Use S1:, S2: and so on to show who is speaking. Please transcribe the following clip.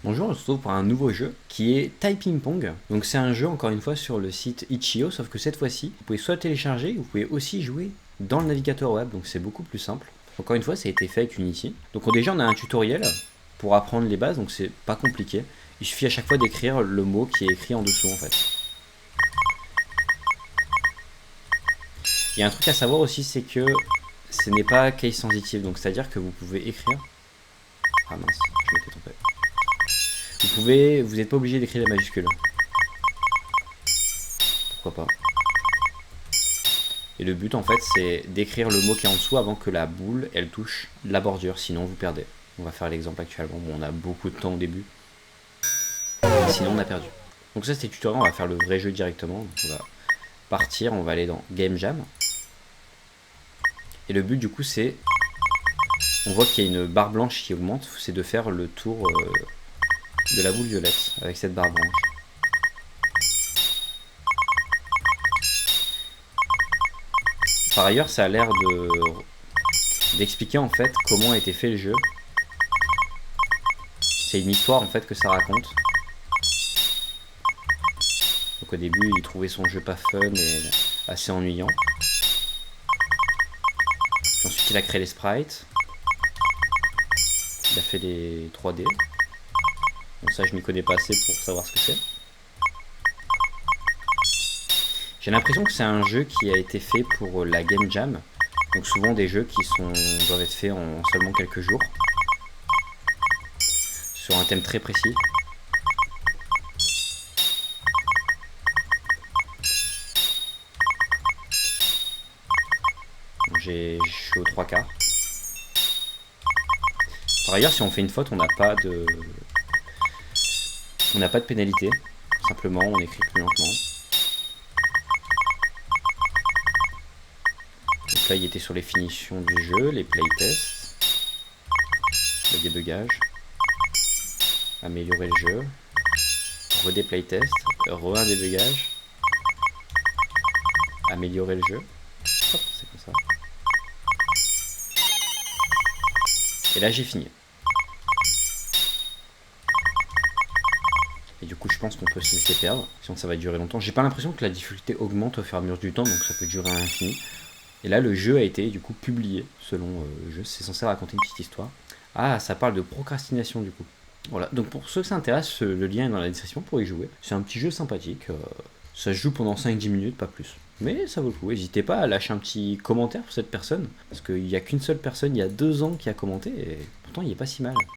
S1: Bonjour, on se retrouve pour un nouveau jeu qui est Typing Pong. Donc c'est un jeu encore une fois sur le site Itch.io, sauf que cette fois-ci, vous pouvez soit le télécharger, vous pouvez aussi jouer dans le navigateur web, donc c'est beaucoup plus simple. Encore une fois, ça a été fait avec Unity. Donc déjà on a un tutoriel pour apprendre les bases, donc c'est pas compliqué. Il suffit à chaque fois d'écrire le mot qui est écrit en dessous en fait. Il y a un truc à savoir aussi, c'est que ce n'est pas case sensitive, donc c'est-à-dire que vous pouvez écrire... Ah mince, je m'étais trompé. Vous n'êtes pas obligé d'écrire les majuscules. Pourquoi pas. Et le but en fait c'est d'écrire le mot qui est en dessous avant que la boule elle touche la bordure, sinon vous perdez. On va faire l'exemple actuellement, bon, on a beaucoup de temps au début, sinon on a perdu. Donc ça c'était le tutoriel, on va faire le vrai jeu directement. Donc on va partir, on va aller dans Game Jam. Et le but du coup c'est, on voit qu'il y a une barre blanche qui augmente, c'est de faire le tour de la boule violette avec cette barre blanche. Par ailleurs, ça a l'air d'expliquer en fait comment a été fait le jeu. C'est une histoire en fait que ça raconte. Donc au début, il trouvait son jeu pas fun et assez ennuyant. Puis ensuite, il a créé les sprites. Il a fait les 3D. Bon, ça, je m'y connais pas assez pour savoir ce que c'est. J'ai l'impression que c'est un jeu qui a été fait pour la Game Jam. Donc souvent des jeux qui doivent être faits en seulement quelques jours. Sur un thème très précis. Je suis aux 3 quarts. Par ailleurs, si on fait une faute, on n'a pas de pénalité. Simplement, on écrit plus lentement. Donc là, il était sur les finitions du jeu, les playtests, le débugage, améliorer le jeu, redé playtest, un débugage, améliorer le jeu. Hop, c'est comme ça. Et là, j'ai fini. Et du coup, je pense qu'on peut se laisser perdre, sinon ça va durer longtemps. J'ai pas l'impression que la difficulté augmente au fur et à mesure du temps, donc ça peut durer à l'infini. Et là, le jeu a été du coup publié selon le jeu. C'est censé raconter une petite histoire. Ah, ça parle de procrastination du coup. Voilà, donc pour ceux que ça intéresse, le lien est dans la description pour y jouer. C'est un petit jeu sympathique. Ça se joue pendant 5-10 minutes, pas plus. Mais ça vaut le coup. N'hésitez pas à lâcher un petit commentaire pour cette personne. Parce qu'il n'y a qu'une seule personne il y a 2 ans qui a commenté. Et pourtant, il est pas si mal.